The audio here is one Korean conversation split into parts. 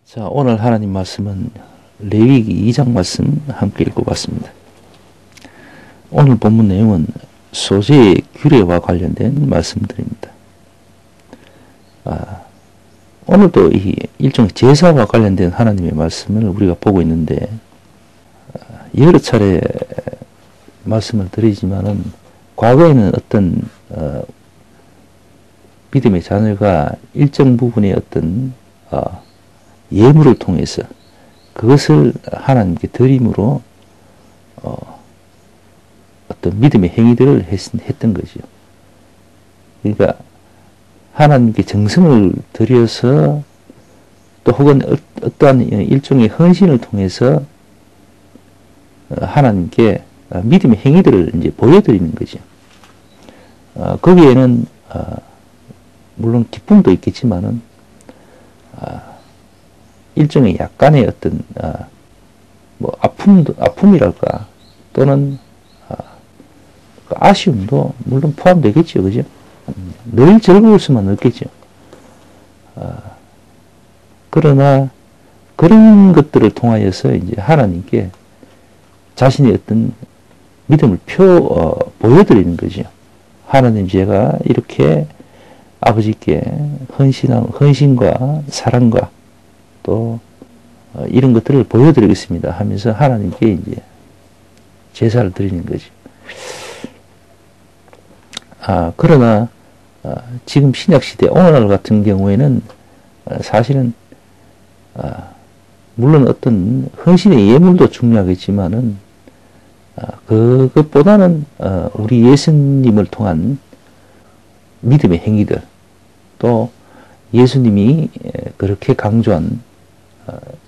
자, 오늘 하나님 말씀은 레위기 2장 말씀 함께 읽어봤습니다. 오늘 본문 내용은 소재의 규례와 관련된 말씀들입니다. 오늘도 이 일종의 제사와 관련된 하나님의 말씀을 우리가 보고 있는데, 여러 차례 말씀을 드리지만은 과거에는 어떤 믿음의 자녀가 일정 부분의 어떤 예물을 통해서 그것을 하나님께 드림으로 어떤 믿음의 행위들을 했던 거죠. 그러니까 하나님께 정성을 들여서 또 혹은 어떠한 일종의 헌신을 통해서 하나님께 믿음의 행위들을 이제 보여드리는 거죠. 거기에는 물론 기쁨도 있겠지만은 일종의 약간의 어떤 아픔이랄까 또는 아쉬움도 물론 포함되겠죠, 그죠? 늘 즐거울 수만 없겠죠. 그러나 그런 것들을 통하여서 이제 하나님께 자신의 어떤 믿음을 보여드리는 거죠. 하나님, 제가 이렇게 아버지께 헌신과 사랑과 또 이런 것들을 보여드리겠습니다 하면서 하나님께 이제 제사를 드리는 거죠. 그러나 지금 신약시대 오늘날 같은 경우에는 사실은 물론 어떤 헌신의 예물도 중요하겠지만은 그것보다는 우리 예수님을 통한 믿음의 행위들, 또 예수님이 그렇게 강조한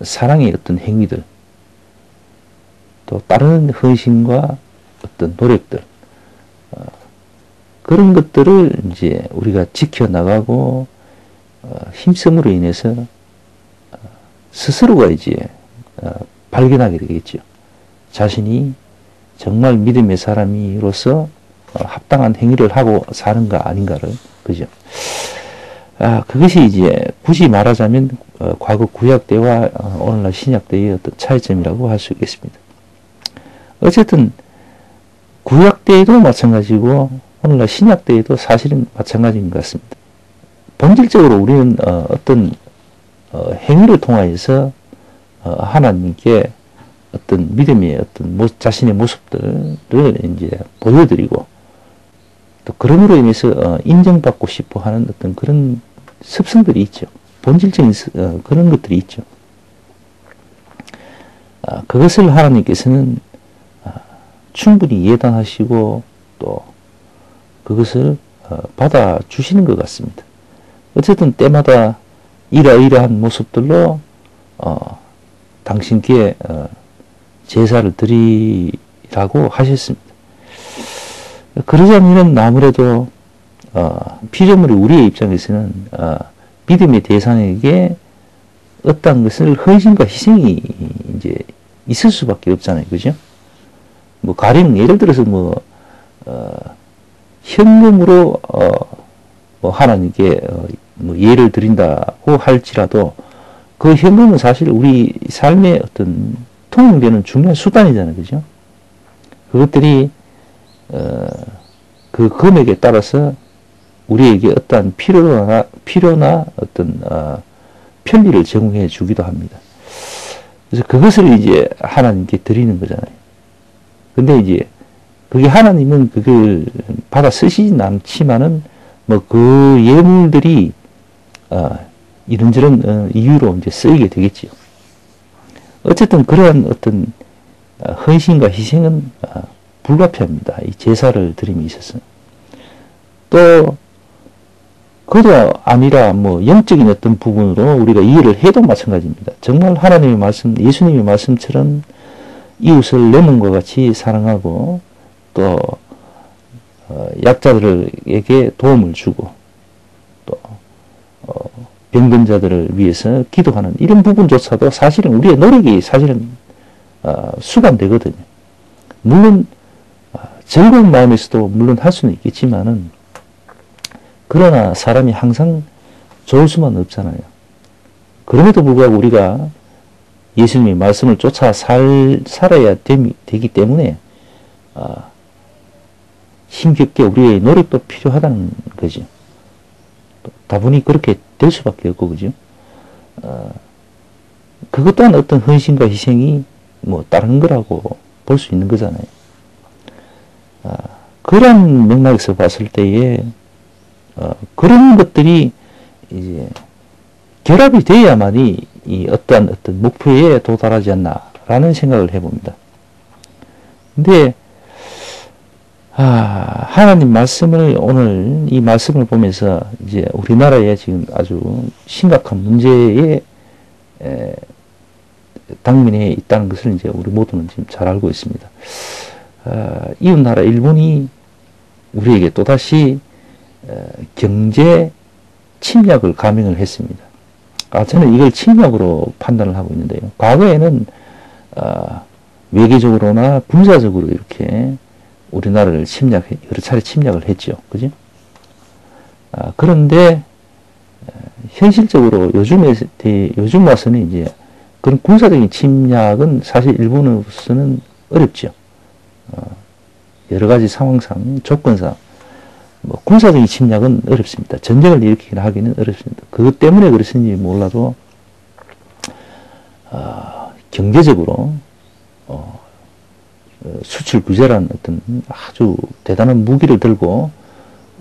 사랑의 어떤 행위들, 또 다른 헌신과 어떤 노력들, 그런 것들을 이제 우리가 지켜나가고 힘쓰므로 인해서 스스로가 이제 발견하게 되겠죠. 자신이 정말 믿음의 사람으로서 합당한 행위를 하고 사는가 아닌가를, 그죠? 그것이 이제 굳이 말하자면 과거 구약 때와 오늘날 신약 때의 어떤 차이점이라고 할 수 있겠습니다. 어쨌든 구약 때에도 마찬가지고 오늘날 신약 때에도 사실은 마찬가지인 것 같습니다. 본질적으로 우리는 어떤 행위를 통하여서 하나님께 어떤 믿음의 어떤 자신의 모습들을 이제 보여드리고, 또 그럼으로 인해서 인정받고 싶어 하는 어떤 그런 습성들이 있죠. 본질적인 그런 것들이 있죠. 그것을 하나님께서는 충분히 예단하시고 또 그것을 받아주시는 것 같습니다. 어쨌든 때마다 이러이러한 모습들로 당신께 제사를 드리라고 하셨습니다. 그러자면 아무래도 피조물이 우리의 입장에서는 믿음의 대상에게 어떤 것을 헌신과 희생이 이제 있을 수밖에 없잖아요, 그죠? 가령 예를 들어서 현금으로 하나님께 예를 드린다고 할지라도 그 현금은 사실 우리 삶의 어떤 통용되는 중요한 수단이잖아요, 그죠? 그것들이 그 금액에 따라서 우리에게 어떠한 필요나 어떤 편리를 제공해 주기도 합니다. 그래서 그것을 이제 하나님께 드리는 거잖아요. 근데 이제 그게 하나님은 그걸 받아 쓰시진 않지만은 그 예물들이 이런저런 이유로 이제 쓰이게 되겠지요. 어쨌든 그러한 어떤 헌신과 희생은 불가피합니다. 이 제사를 드림에 있어서. 또 그도 아니라 영적인 어떤 부분으로 우리가 이해를 해도 마찬가지입니다. 정말 하나님의 말씀, 예수님의 말씀처럼 이웃을 내 몸과 같이 사랑하고 또 약자들에게 도움을 주고 또 병든 자들을 위해서 기도하는 이런 부분조차도 사실은 우리의 노력이 사실은 수반되거든요. 물론 즐거운 마음에서도 물론 할 수는 있겠지만은, 그러나 사람이 항상 좋을 수만 없잖아요. 그럼에도 불구하고 우리가 예수님의 말씀을 쫓아 살아야 되기 때문에 힘겹게 우리의 노력도 필요하다는 거죠. 다분히 그렇게 될 수밖에 없고, 그죠? 그것 또한 어떤 헌신과 희생이 뭐 다른 거라고 볼 수 있는 거잖아요. 그런 맥락에서 봤을 때에 그런 것들이 이제 결합이 돼야만이 이 어떤 목표에 도달하지 않나라는 생각을 해봅니다. 근데 하나님 말씀을 오늘 이 말씀을 보면서 이제 우리나라에 지금 아주 심각한 문제에 당면에 있다는 것을 이제 우리 모두는 지금 잘 알고 있습니다. 이웃나라 일본이 우리에게 또다시 경제 침략을 감행을 했습니다. 저는 이걸 침략으로 판단을 하고 있는데요. 과거에는 외교적으로나 군사적으로 이렇게 우리나라를 여러 차례 침략을 했죠. 그죠? 그런데 현실적으로 요즘 와서는 이제 그런 군사적인 침략은 사실 일본으로서는 어렵죠. 여러 가지 상황상, 조건상, 뭐 군사적인 침략은 어렵습니다. 전쟁을 일으키긴 하기는 어렵습니다. 그것 때문에 그랬는지 몰라도 경제적으로 수출 규제라는 어떤 아주 대단한 무기를 들고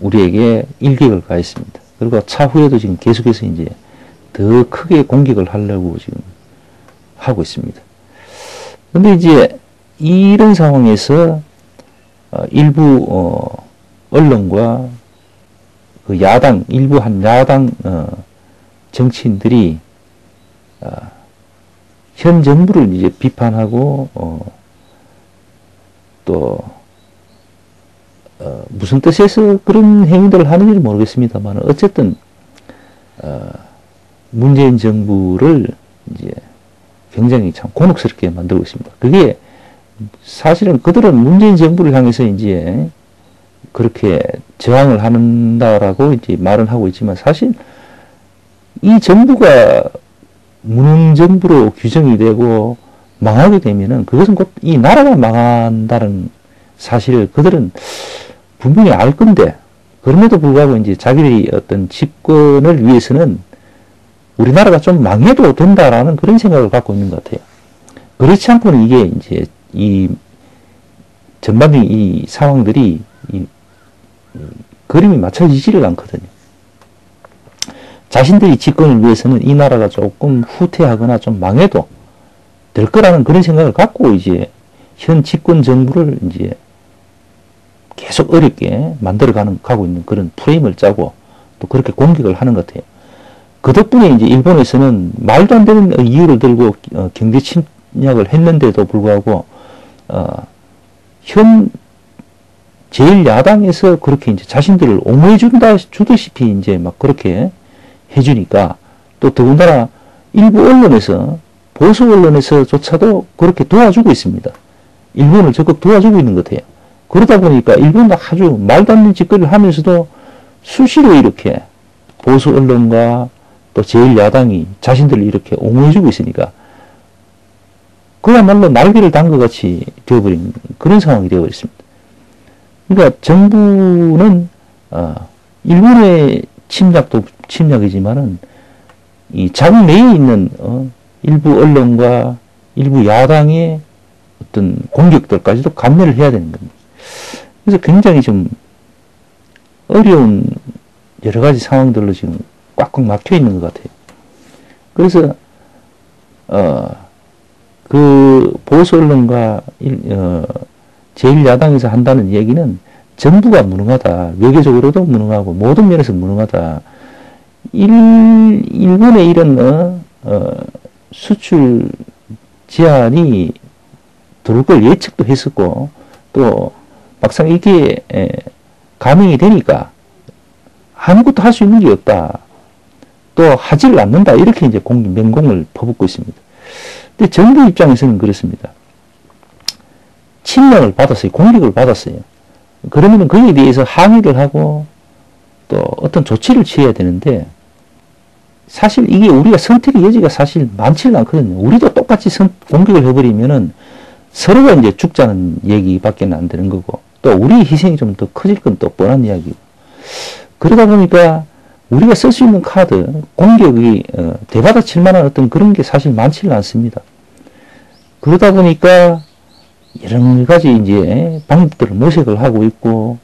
우리에게 일격을 가했습니다. 그리고 차후에도 지금 계속해서 이제 더 크게 공격을 하려고 지금 하고 있습니다. 그런데 이제 이런 상황에서 일부 언론과 그 일부 한 야당 정치인들이 현 정부를 이제 비판하고 또 무슨 뜻에서 그런 행위들을 하는지 모르겠습니다만 어쨌든 문재인 정부를 이제 굉장히 참 곤혹스럽게 만들고 있습니다. 그게 사실은 그들은 문재인 정부를 향해서 이제 그렇게 저항을 한다라고 이제 말은 하고 있지만 사실 이 정부가 무능 정부로 규정이 되고 망하게 되면은 그것은 곧 이 나라가 망한다는 사실을 그들은 분명히 알 건데 그럼에도 불구하고 이제 자기들이 어떤 집권을 위해서는 우리나라가 좀 망해도 된다라는 그런 생각을 갖고 있는 것 같아요. 그렇지 않고는 이게 이제 이 전반적인 이 상황들이 이 그림이 맞춰지지를 않거든요. 자신들이 집권을 위해서는 이 나라가 조금 후퇴하거나 좀 망해도 될 거라는 그런 생각을 갖고 이제 현 집권 정부를 이제 계속 어렵게 가고 있는 그런 프레임을 짜고 또 그렇게 공격을 하는 것 같아요. 그 덕분에 이제 일본에서는 말도 안 되는 이유를 들고 경제 침략을 했는데도 불구하고 현 제1야당에서 그렇게 이제 자신들을 옹호해 주듯이 이제 막 그렇게 해주니까 또 더군다나 일부 언론에서 보수 언론에서조차도 그렇게 도와주고 있습니다. 일본을 적극 도와주고 있는 것 같아요. 그러다 보니까 일본도 아주 말도 안 되는 짓거리를 하면서도 수시로 이렇게 보수 언론과 또 제1야당이 자신들을 이렇게 옹호해주고 있으니까 그야말로 날개를 단 것 같이 되어버린 그런 상황이 되어버렸습니다. 그러니까 정부는 일본의 침략도 침략이지만은 이 자국 내에 있는 일부 언론과 일부 야당의 어떤 공격들까지도 감내를 해야 되는 겁니다. 그래서 굉장히 좀 어려운 여러 가지 상황들로 지금 꽉꽉 막혀 있는 것 같아요. 그래서 그 보수 언론과 제1야당에서 한다는 얘기는 정부가 무능하다, 외교적으로도 무능하고 모든 면에서 무능하다. 일본의 이런 수출 제한이 들어올 걸 예측도 했었고 또 막상 이게 감행이 되니까 아무것도 할 수 있는 게 없다. 또 하지를 않는다. 이렇게 이제 맹공을 퍼붓고 있습니다. 근데 정부 입장에서는 그렇습니다. 침략을 받았어요. 공격을 받았어요. 그러면은 거기에 대해서 항의를 하고 또 어떤 조치를 취해야 되는데 사실 이게 우리가 선택의 여지가 사실 많지는 않거든요. 우리도 똑같이 공격을 해버리면은 서로가 이제 죽자는 얘기밖에 안 되는 거고, 또 우리의 희생이 좀 더 커질 건 또 뻔한 이야기고. 그러다 보니까 우리가 쓸 수 있는 카드, 공격이 대받아 칠 만한 어떤 그런 게 사실 많지는 않습니다. 그러다 보니까 여러 가지 이제 방법들을 모색을 하고 있고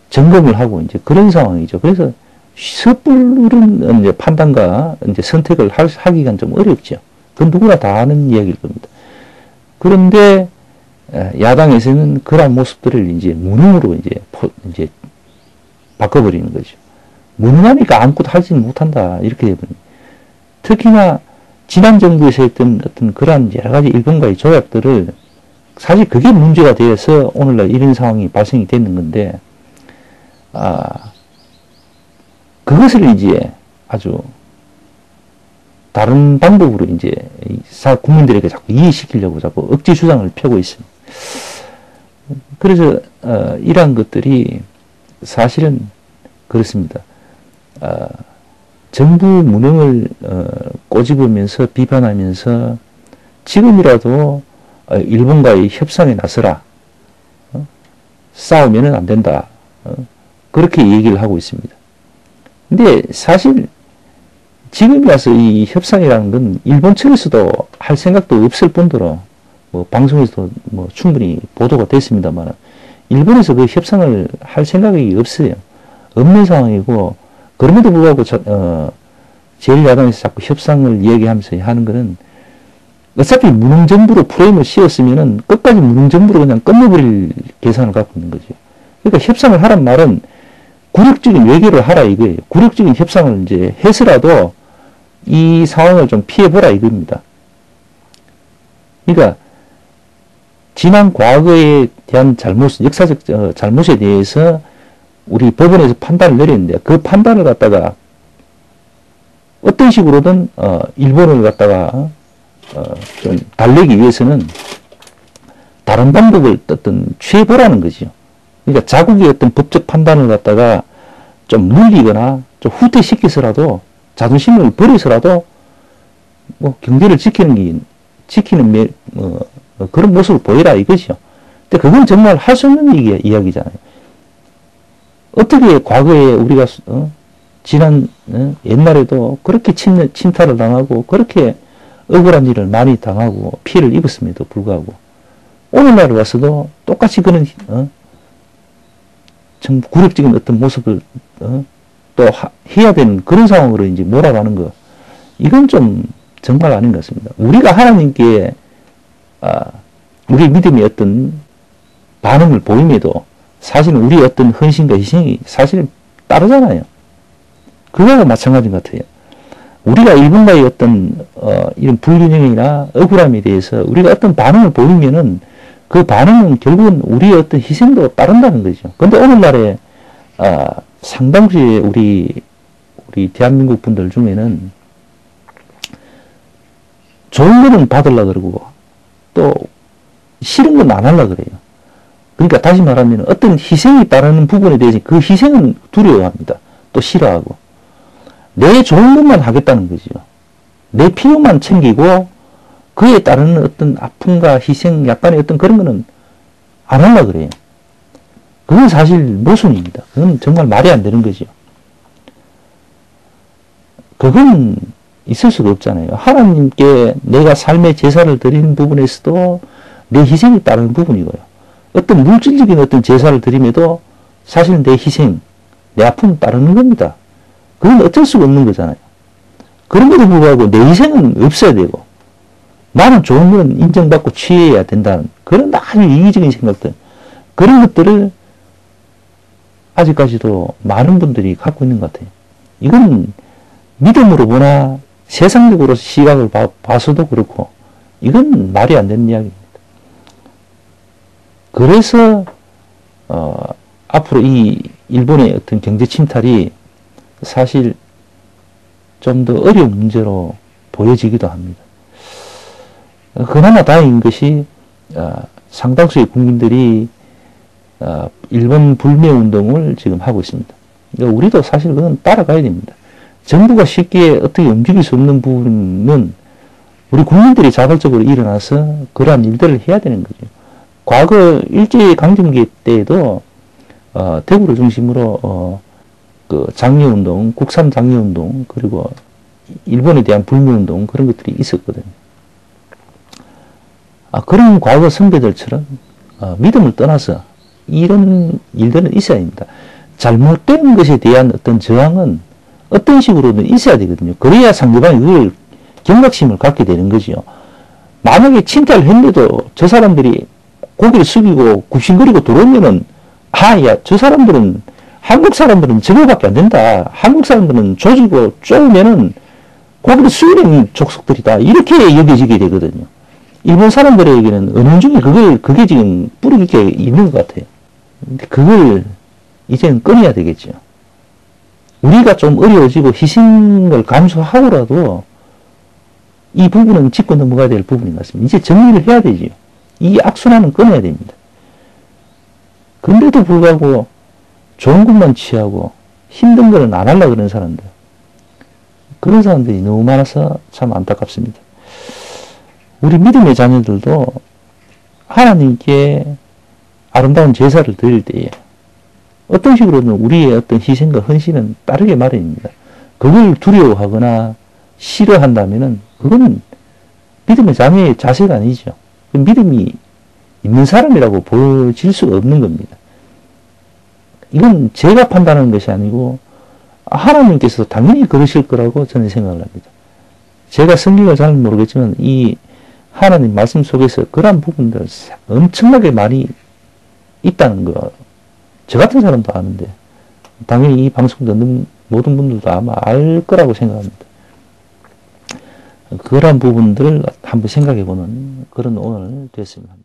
점검을 하고 이제 그런 상황이죠. 그래서 섣부른 이제 판단과 이제 선택을 하기가 좀 어렵죠. 그건 누구나 다 아는 이야기일 겁니다. 그런데 야당에서는 그런 모습들을 이제 무능으로 이제 바꿔버리는 거죠. 무능하니까 아무것도 하지 못한다 이렇게 되버립니다. 특히나 지난 정부에서 했던 어떤 그러한 여러 가지 일본과의 조약들을 사실 그게 문제가 되어서 오늘날 이런 상황이 발생이 되는 건데, 그것을 이제 아주 다른 방법으로 이제 국민들에게 자꾸 이해시키려고 자꾸 억지 주장을 펴고 있습니다. 그래서 이러한 것들이 사실은 그렇습니다. 정부 무능을 꼬집으면서 비판하면서 지금이라도 일본과의 협상에 나서라. 싸우면은 안 된다. 그렇게 얘기를 하고 있습니다. 근데 사실 지금이라서 이 협상이라는 건 일본 측에서도 할 생각도 없을 뿐더러 뭐 방송에서도 뭐 충분히 보도가 됐습니다만 일본에서 그 협상을 할 생각이 없어요. 없는 상황이고, 그럼에도 불구하고 제1야당에서 자꾸 협상을 얘기하면서 하는 거는 어차피 무능정부로 프레임을 씌웠으면은 끝까지 무능정부로 그냥 끝내버릴 계산을 갖고 있는 거죠. 그러니까 협상을 하란 말은 굴욕적인 외교를 하라 이거예요. 굴욕적인 협상을 이제 해서라도 이 상황을 좀 피해보라 이겁니다. 그러니까 지난 과거에 대한 역사적 잘못에 대해서 우리 법원에서 판단을 내렸는데, 그 판단을 갖다가 어떤 식으로든 일본을 갖다가 좀 달래기 위해서는 다른 방법을 취해보라는 거죠. 그러니까 자국의 어떤 법적 판단을 갖다가 좀 물리거나 좀 후퇴시켜서라도 자존심을 버려서라도 뭐 경제를 지키는 그런 모습을 보이라 이거죠. 근데 그건 정말 할 수 없는 이야기잖아요. 어떻게 과거에 우리가 지난 옛날에도 그렇게 침탈을 당하고 그렇게 억울한 일을 많이 당하고 피해를 입었음에도 불구하고 오늘날 와서도 똑같이 그런 참 굴욕적인 어떤 모습을 또 해야 되는 그런 상황으로 이제 몰아가는 거, 이건 좀 정말 아닌 것 같습니다. 우리가 하나님께 우리 믿음의 어떤 반응을 보임에도 사실은 우리의 어떤 헌신과 희생이 사실은 따르잖아요. 그거하고 마찬가지인 것 같아요. 우리가 일본과의 어떤 이런 불균형이나 억울함에 대해서 우리가 어떤 반응을 보이면은 그 반응은 결국은 우리의 어떤 희생도 따른다는 거죠. 그런데 오늘날에 상당수의 우리 대한민국 분들 중에는 좋은 거는 받으려고 그러고 또 싫은 건 안 하려고 그래요. 그러니까 다시 말하면 어떤 희생이 따르는 부분에 대해서 그 희생은 두려워합니다. 또 싫어하고. 내 좋은 것만 하겠다는 거죠. 내 필요만 챙기고 그에 따르는 어떤 아픔과 희생, 약간의 어떤 그런 거는 안 하려고 그래요. 그건 사실 모순입니다. 그건 정말 말이 안 되는 거죠. 그건 있을 수가 없잖아요. 하나님께 내가 삶의 제사를 드리는 부분에서도 내 희생이 따르는 부분이고요. 어떤 물질적인 어떤 제사를 드림에도 사실 내 희생, 내 아픔은 따르는 겁니다. 그건 어쩔 수가 없는 거잖아요. 그런데도 불구하고 내 희생은 없어야 되고 나는 좋은 건 인정받고 취해야 된다는 그런 아주 이기적인 생각들, 그런 것들을 아직까지도 많은 분들이 갖고 있는 것 같아요. 이건 믿음으로 보나 세상적으로 시각을 봐서도 그렇고 이건 말이 안 되는 이야기입니다. 그래서 앞으로 이 일본의 어떤 경제 침탈이 사실 좀 더 어려운 문제로 보여지기도 합니다. 그나마 다행인 것이 상당수의 국민들이 일본 불매 운동을 지금 하고 있습니다. 그러니까 우리도 사실 그건 따라가야 됩니다. 정부가 쉽게 어떻게 움직일 수 없는 부분은 우리 국민들이 자발적으로 일어나서 그러한 일들을 해야 되는 거죠. 과거 일제강점기 때에도 대구를 중심으로 그 장려운동, 국산 장려운동, 그리고 일본에 대한 불매운동 그런 것들이 있었거든요. 그런 과거 선배들처럼 믿음을 떠나서 이런 일들은 있어야 됩니다. 잘못된 것에 대한 어떤 저항은 어떤 식으로든 있어야 되거든요. 그래야 상대방이 그걸 경각심을 갖게 되는 거죠. 만약에 침탈을 했는데도 저 사람들이 고개를 숙이고 굽신거리고 들어오면은 야, 저 사람들은 한국 사람들은 저거밖에 안 된다. 한국 사람들은 조지고 쪼으면은 고개를 숙이는 족속들이다. 이렇게 여겨지게 되거든요. 일본 사람들에게는 은연중에 그게 지금 뿌리 깊게 있는 것 같아요. 근데 그걸 이제는 끊어야 되겠죠. 우리가 좀 어려워지고 희생을 감수하고라도 이 부분은 짚고 넘어가야 될 부분인 것 같습니다. 이제 정리를 해야 되죠. 이 악순환은 끊어야 됩니다. 근데도 불구하고 좋은 것만 취하고 힘든 거는 안 하려고 그러는 사람들. 그런 사람들이 너무 많아서 참 안타깝습니다. 우리 믿음의 자녀들도 하나님께 아름다운 제사를 드릴 때에 어떤 식으로든 우리의 어떤 희생과 헌신은 따르게 마련입니다. 그걸 두려워하거나 싫어한다면은 그거는 믿음의 자녀의 자세가 아니죠. 믿음이 있는 사람이라고 보여질 수가 없는 겁니다. 이건 제가 판단하는 것이 아니고 하나님께서 당연히 그러실 거라고 저는 생각을 합니다. 제가 성경을 잘 모르겠지만 이 하나님 말씀 속에서 그러한 부분들 엄청나게 많이 있다는 거 저 같은 사람도 아는데 당연히 이 방송 듣는 모든 분들도 아마 알 거라고 생각합니다. 그러한 부분들을 한번 생각해 보는 그런 오늘 됐습니다.